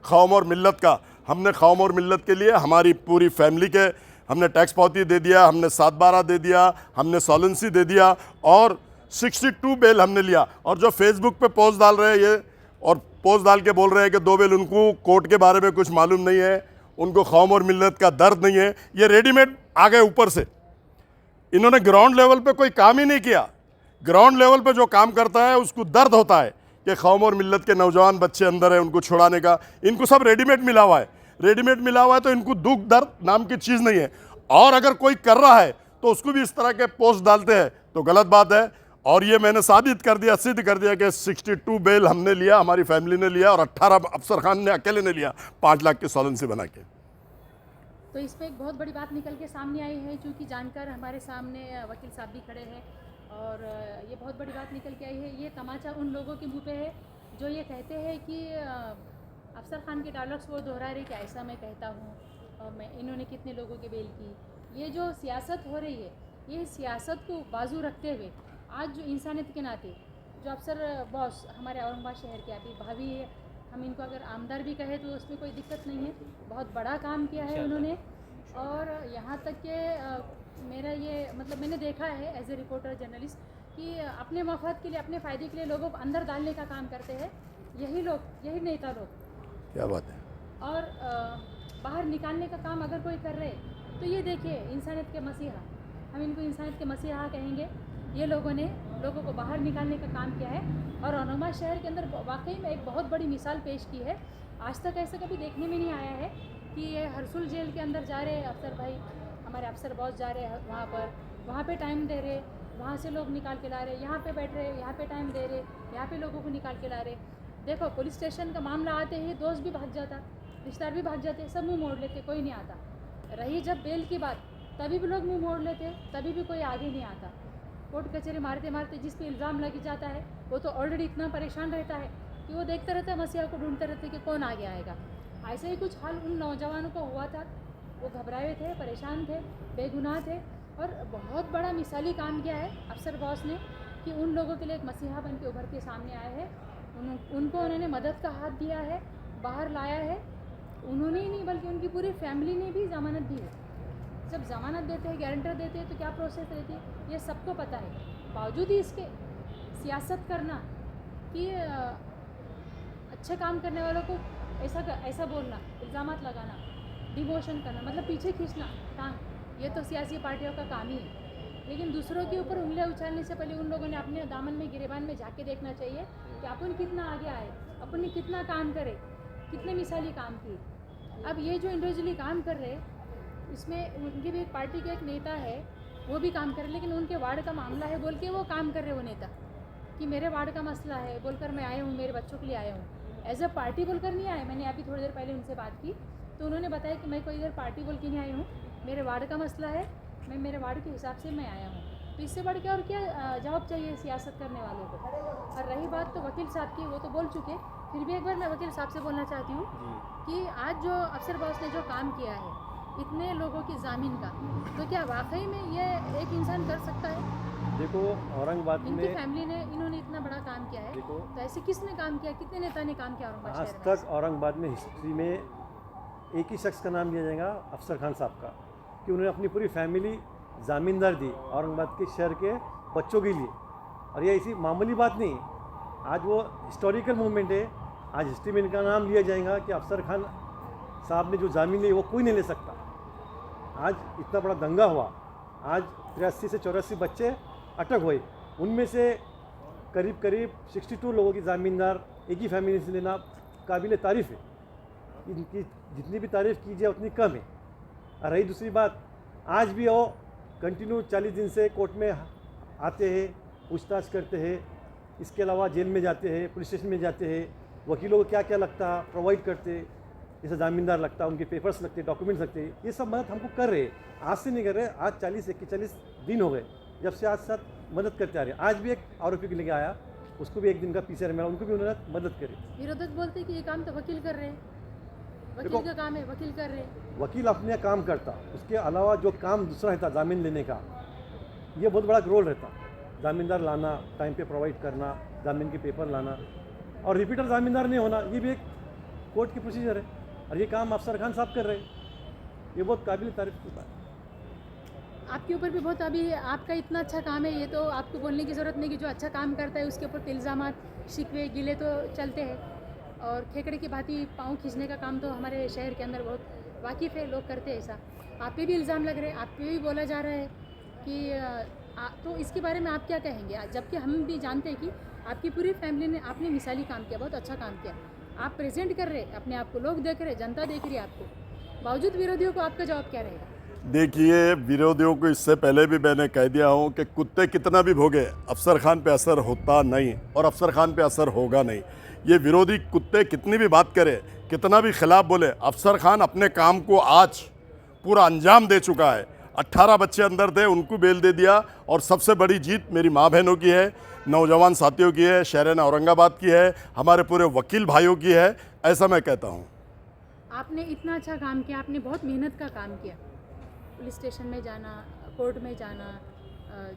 कौम और मिल्लत का, हमने कौम और मिल्लत के लिए हमारी पूरी फैमिली के हमने टैक्स पावती दे दिया, हमने 7/12 दे दिया, हमने सॉलेंसी दे दिया और 62 बेल हमने लिया। और जो फेसबुक पे पोस्ट डाल रहे हैं ये और पोस्ट डाल के बोल रहे हैं कि 2 बेल, उनको कोर्ट के बारे में कुछ मालूम नहीं है, उनको कौम और मिल्लत का दर्द नहीं है, ये रेडीमेड आ गए ऊपर से। इन्होंने ग्राउंड लेवल पे कोई काम ही नहीं किया। ग्राउंड लेवल पे जो काम करता है उसको दर्द होता है कि कौम और मिल्लत के नौजवान बच्चे अंदर है, उनको छुड़ाने का। इनको सब रेडीमेड मिला हुआ है, रेडीमेड मिला हुआ है, तो इनको दुख दर्द नाम की चीज़ नहीं है। और अगर कोई कर रहा है तो उसको भी इस तरह के पोस्ट डालते हैं तो गलत बात है। और ये मैंने साबित कर दिया, सिद्ध कर दिया कि 62 बेल हमने लिया, हमारी फैमिली ने लिया और 18 अफसर खान ने अकेले ने लिया 5 लाख की सॉलेंसी बना के। तो इस पर एक बहुत बड़ी बात निकल के सामने आई है, चूँकि जानकर हमारे सामने वकील साहब भी खड़े हैं और ये बहुत बड़ी बात निकल के आई है। ये तमाचा उन लोगों के मुंह पे है जो ये कहते हैं कि अफसर खान के डायलॉग्स वो दोहरा रहे कि ऐसा मैं कहता हूँ और मैं इन्होंने कितने लोगों की बेल की। ये जो सियासत हो रही है, ये सियासत को बाजू रखते हुए आज जो इंसानियत के नाते जो अफसर बॉस हमारे औरंगाबाद शहर के अभी भाभी है, हम इनको अगर आमदार भी कहे तो उसमें कोई दिक्कत नहीं है, बहुत बड़ा काम किया है उन्होंने। और यहाँ तक कि मेरा ये मतलब मैंने देखा है एज ए रिपोर्टर जर्नलिस्ट कि अपने मफाद के लिए, अपने फ़ायदे के लिए लोगों को अंदर डालने का काम करते हैं यही लोग, यही नेता लोग। क्या बात है। और बाहर निकालने का काम अगर कोई कर रहे तो ये देखिए इंसानियत के मसीहा, हम इनको इंसानियत के मसीहा कहेंगे। ये लोगों ने लोगों को बाहर निकालने का काम किया है और औरंगाबाद शहर के अंदर वाकई में एक बहुत बड़ी मिसाल पेश की है। आज तक ऐसा कभी देखने में नहीं आया है कि ये हरसुल जेल के अंदर जा रहे हैं अफसर भाई, हमारे अफसर बॉस जा रहे हैं वहाँ पे टाइम दे रहे, वहाँ से लोग निकाल के ला रहे, यहाँ पे बैठ रहे, यहाँ पे टाइम दे रहे, यहाँ पे लोगों को निकाल के ला रहे। देखो पुलिस स्टेशन का मामला आते ही दोस्त भी भाग जाता, रिश्तेदार भी भाग जाते, सब मुँह मोड़ लेते, कोई नहीं आता। रही जब बेल की बात, तभी भी लोग मुँह मोड़ लेते, तभी भी कोई आगे नहीं आता। कोर्ट कचहरी मारते मारते जिस पे इल्ज़ाम लग जाता है वो तो ऑलरेडी इतना परेशान रहता है कि वो देखता रहता है, मसीहा को ढूंढते रहते कि कौन आगे आएगा। ऐसे ही कुछ हाल उन नौजवानों को हुआ था, वो घबराए थे, परेशान थे, बेगुनाह थे और बहुत बड़ा मिसाली काम किया है अफसर बॉस ने कि उन लोगों के लिए एक मसीहा बन के उभर के सामने आए हैं। उनको उन्होंने मदद का हाथ दिया है, बाहर लाया है। उन्होंने ही नहीं बल्कि उनकी पूरी फैमिली ने भी ज़मानत दी है। जब ज़मानत देते हैं, गारंटर देते हैं तो क्या प्रोसेस रहती है ये सबको पता है। बावजूद ही इसके सियासत करना कि अच्छे काम करने वालों को ऐसा बोलना, इल्ज़ामात लगाना, डिमोशन करना, मतलब पीछे खींचना काम, ये तो सियासी पार्टियों का काम ही है। लेकिन दूसरों के ऊपर उंगलियां उछालने से पहले उन लोगों ने अपने दामन में गिरेबान में झाँक के देखना चाहिए कि अपन कितना आगे आए, अपन ने कितना काम करे, कितने मिसाली काम किए। अब ये जो इंडिविजुअली काम कर रहे इसमें उनकी भी एक पार्टी के एक नेता है, वो भी काम कर रहे, लेकिन उनके वार्ड का मामला है बोल के वो काम कर रहे वो नेता कि मेरे वार्ड का मसला है बोलकर मैं आया हूँ, मेरे बच्चों के लिए आया हूँ। एज अ पार्टी बोलकर नहीं आए। मैंने अभी थोड़ी देर पहले उनसे बात की तो उन्होंने बताया कि मैं कोई इधर पार्टी बोल के नहीं आई हूँ, मेरे वार्ड का मसला है, मैं मेरे वार्ड के हिसाब से मैं आया हूँ। तो इससे बढ़ के और क्या जवाब चाहिए सियासत करने वालों को। और रही बात तो वकील साहब की, वो तो बोल चुके, फिर भी एक बार मैं वकील साहब से बोलना चाहती हूँ कि आज जो अफसर बॉस ने जो काम किया है इतने लोगों की ज़मीन का, तो क्या वाकई में ये एक इंसान कर सकता है? देखो औरंगाबाद में इनकी फैमिली ने, इन्होंने इतना बड़ा काम किया है, देखो तो ऐसे किसने काम किया, कितने नेता ने काम किया औरंगाबाद आज शहर में? तक औरंगाबाद में हिस्ट्री में एक ही शख्स का नाम लिया जाएगा, अफसर खान साहब का, कि उन्होंने अपनी पूरी फैमिली ज़मींदार दी औरंगाबाद के शहर के बच्चों के लिए। और यह इसी मामूली बात नहीं, आज वो हिस्टोरिकल मूवमेंट है। आज हिस्ट्री में इनका नाम लिया जाएगा कि अफसर खान साहब ने जो ज़मीन ली वो कोई नहीं ले सकता। आज इतना बड़ा दंगा हुआ, आज 83 से 84 बच्चे अटक हुए, उनमें से करीब 62 लोगों की ज़मींदार एक ही फैमिली से लेना काबिल तारीफ़ है। इनकी जितनी भी तारीफ़ कीजिए उतनी कम है। और रही दूसरी बात, आज भी वो कंटिन्यू 40 दिन से कोर्ट में आते हैं, पूछताछ करते हैं, इसके अलावा जेल में जाते हैं, पुलिस स्टेशन में जाते हैं, वकीलों को क्या क्या लगता है प्रोवाइड करते, जैसे ज़मींदार लगता है, उनके पेपर्स लगते, डॉक्यूमेंट्स लगते, ये सब मदद हमको कर रहे हैं। आज से नहीं कर रहे, आज 40 दिन हो गए जब से आज साथ मदद करते आ रहे हैं। आज भी एक आरोपी के लेके आया, उसको भी एक दिन का पीछे मिला, उनको भी उन्होंने मदद करी। विरोधक बोलते कि ये काम तो वकील कर रहे हैं, वकील का काम है, वकील कर रहे हैं। वकील अपने काम करता, उसके अलावा जो काम दूसरा रहता ज़मीन लेने का, ये बहुत बड़ा रोल रहता। ज़मींदार लाना, टाइम पे प्रोवाइड करना, ज़मीन के पेपर लाना, और रिपीटर ज़मींदार नहीं होना, ये भी एक कोर्ट की प्रोसीजर है, और ये काम अफसर खान साहब कर रहे हैं। ये बहुत काबिल तारीफ की बात है। आपके ऊपर भी बहुत अभी आपका इतना अच्छा काम है, ये तो आपको बोलने की ज़रूरत नहीं कि जो अच्छा काम करता है उसके ऊपर तो इल्ज़ाम शिकवे गिले तो चलते हैं। और खेकड़े की भांति पाँव खींचने का काम तो हमारे शहर के अंदर बहुत वाकिफ़ है, लोग करते हैं ऐसा। आप पे भी इल्ज़ाम लग रहे हैं, आप पे भी बोला जा रहा है कि तो इसके बारे में आप क्या कहेंगे? जबकि हम भी जानते हैं कि आपकी पूरी फैमिली ने आपने मिसाली काम किया, बहुत अच्छा काम किया। आप प्रेजेंट कर रहे अपने आप को, लोग देख रहे, जनता देख रही है आपको, बावजूद विरोधियों को आपका जवाब क्या रहेगा? देखिए, विरोधियों को इससे पहले भी मैंने कह दिया हूँ कि कुत्ते कितना भी भोगे, अफसर खान पे असर होता नहीं और अफसर खान पे असर होगा नहीं। ये विरोधी कुत्ते कितनी भी बात करे, कितना भी खिलाफ बोले, अफसर खान अपने काम को आज पूरा अंजाम दे चुका है। 18 बच्चे अंदर थे, उनको बेल दे दिया, और सबसे बड़ी जीत मेरी माँ बहनों की है, नौजवान साथियों की है, शहर औरंगाबाद की है, हमारे पूरे वकील भाइयों की है, ऐसा मैं कहता हूँ। आपने इतना अच्छा काम किया, आपने बहुत मेहनत का काम किया, पुलिस स्टेशन में जाना, कोर्ट में जाना,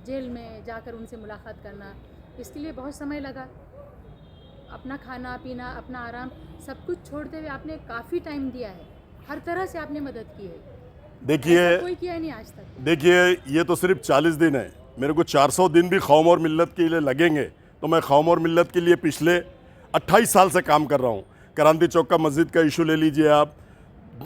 जेल में जाकर उनसे मुलाकात करना, इसके लिए बहुत समय लगा। अपना खाना पीना, अपना आराम सब कुछ छोड़ते हुए आपने काफ़ी टाइम दिया है, हर तरह से आपने मदद की है। देखिए, ऐसा कोई किया नहीं आज तक। देखिए, ये तो सिर्फ 40 दिन है, मेरे को 400 दिन भी कौम और मिल्लत के लिए लगेंगे। तो मैं कौम और मिल्लत के लिए पिछले 28 साल से काम कर रहा हूँ। क्रांति चौक का मस्जिद का इशू ले लीजिए, आप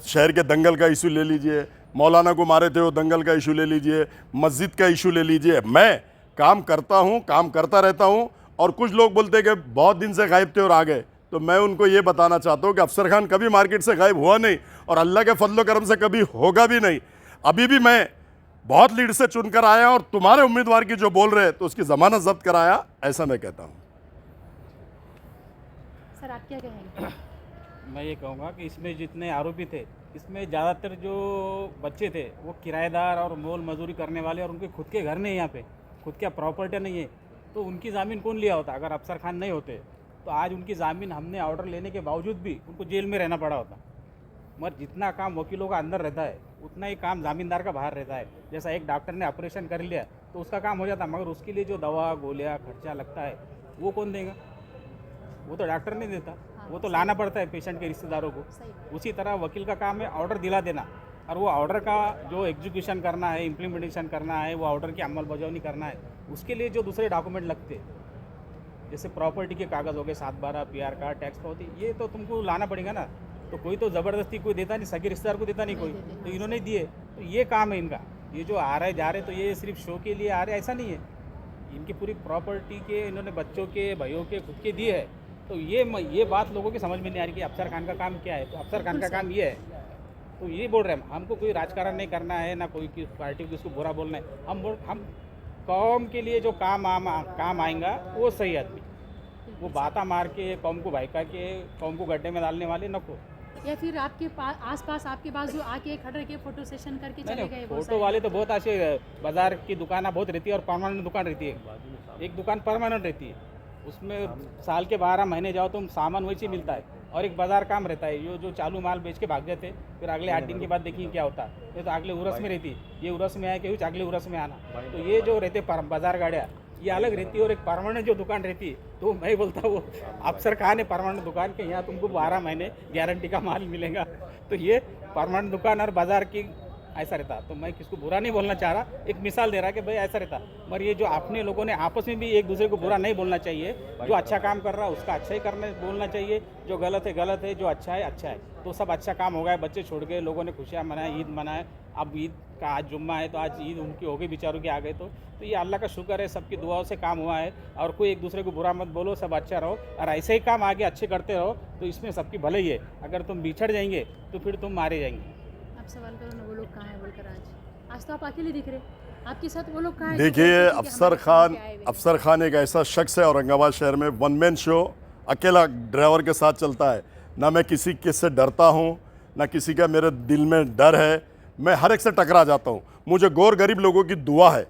शहर के दंगल का इशू ले लीजिए, मौलाना को मारे थे वो दंगल का इशू ले लीजिए, मस्जिद का इशू ले लीजिए। मैं काम करता हूँ, काम करता रहता हूँ। और कुछ लोग बोलते हैं कि बहुत दिन से गायब थे और आ गए, तो मैं उनको ये बताना चाहता हूँ कि अफसर खान कभी मार्केट से गायब हुआ नहीं, और अल्लाह के फजलो करम से कभी होगा भी नहीं। अभी भी मैं बहुत लीड से चुनकर आया, और तुम्हारे उम्मीदवार की जो बोल रहे हैं तो उसकी जमानत जब्त कराया, ऐसा मैं कहता हूँ। सर आप क्या कहेंगे? मैं ये कहूँगा कि इसमें जितने आरोपी थे, इसमें ज़्यादातर जो बच्चे थे वो किराएदार और मोल मजदूरी करने वाले, और उनके खुद के घर नहीं, यहाँ पे खुद का प्रॉपर्टी नहीं है, तो उनकी ज़मीन कौन लिया होता? अगर अफसर खान नहीं होते तो आज उनकी ज़मीन हमने ऑर्डर लेने के बावजूद भी उनको जेल में रहना पड़ा होता। मगर जितना काम वकीलों का अंदर रहता है उतना ही काम ज़मींदार का बाहर रहता है। जैसा एक डॉक्टर ने ऑपरेशन कर लिया तो उसका काम हो जाता, मगर उसके लिए जो दवा गोलियाँ खर्चा लगता है वो कौन देगा? वो तो डॉक्टर नहीं देता, वो तो लाना पड़ता है पेशेंट के रिश्तेदारों को। उसी तरह वकील का काम है ऑर्डर दिला देना, और वो ऑर्डर का जो एग्जीक्यूशन करना है, इम्प्लीमेंटेशन करना है, वो ऑर्डर की अमलबजावनी करना है, उसके लिए जो दूसरे डॉक्यूमेंट लगते, जैसे प्रॉपर्टी के कागज़ हो गए, 7/12 PR कार्ड, टैक्स पावती, ये तो तुमको लाना पड़ेगा ना। तो कोई तो ज़बरदस्ती कोई देता नहीं, सगे रिश्तेदार को देता नहीं कोई, तो इन्होंने दिए, तो ये काम है इनका। ये जो आ रहे जा रहे, तो ये सिर्फ शो के लिए आ रहे, ऐसा नहीं है। इनकी पूरी प्रॉपर्टी के इन्होंने बच्चों के, भाइयों के, खुद के दिए है। तो ये बात लोगों की समझ में नहीं आ रही कि अफसर खान का काम क्या है। तो अफसर खान का काम ये है, तो ये बोल रहे हैं, हमको कोई राजकारण नहीं करना है, ना कोई किस पार्टी को किसको बुरा बोलना है। हम कौम के लिए जो काम आएगा वो सही आदमी, वो बाता मार के कौम को भड़का के कौम को गड्ढे में डालने वाले नको। या फिर आपके पास आसपास आपके पास जो आके खड़े के फोटो सेशन करके चले गए, फोटो वाले तो बहुत ऐसे बाजार की दुकान बहुत रहती है, और परमानेंट दुकान रहती है। एक दुकान परमानेंट रहती है, उसमें साल के 12 महीने जाओ तो सामान वैसे मिलता है, और एक बाजार काम रहता है, जो चालू माल बेच के भाग जाते, फिर अगले 8 दिन के बाद देखिए क्या होता है। ये तो अगले उरस में रहती है, ये उरस में आया कि अगले उरस में आना। तो ये जो रहते बाजार गाड़ियाँ ये अलग रहती है, और एक परमानेंट जो दुकान रहती है, तो मैं बोलता वो अफसर खान है परमानेंट दुकान के, यहाँ तुमको 12 महीने गारंटी का माल मिलेगा। तो ये परमानेंट दुकान और बाजार की ऐसा रहता। तो मैं किसको बुरा नहीं बोलना चाह रहा, एक मिसाल दे रहा कि भाई ऐसा रहता। मगर ये जो अपने लोगों ने आपस में भी एक दूसरे को बुरा नहीं बोलना चाहिए। जो अच्छा काम कर रहा है उसका अच्छा ही करने बोलना चाहिए, जो गलत है गलत है, जो अच्छा है अच्छा है। तो सब अच्छा काम हो गया, बच्चे छोड़ गए, लोगों ने खुशियाँ मनाए, ईद मनाए। अब ईद का आज जुम्मा है, तो आज ईद उनकी हो गई, बेचारों की आ गए। तो ये अल्लाह का शुक्र है, सबकी दुआओं से काम हुआ है। और कोई एक दूसरे को बुरा मत बोलो, सब अच्छा रहो, और ऐसे ही काम आगे अच्छे करते रहो, तो इसमें सबकी भलाई है। अगर तुम बिछड़ जाएंगे तो फिर तुम मारे जाएंगे। आप सवाल करो ना, वो लोग कहाँ हैं बोलकर। आज तो आप अकेले दिख रहे, आपके साथ वो लोग कहाँ हैं? देखिए, अफसर खान एक ऐसा शख्स है औरंगाबाद शहर में, वन मैन शो, अकेला ड्राइवर के साथ चलता है। ना मैं किसी के से डरता हूँ, ना किसी का मेरे दिल में डर है। मैं हर एक से टकरा जाता हूँ। मुझे गौर गरीब लोगों की दुआ है।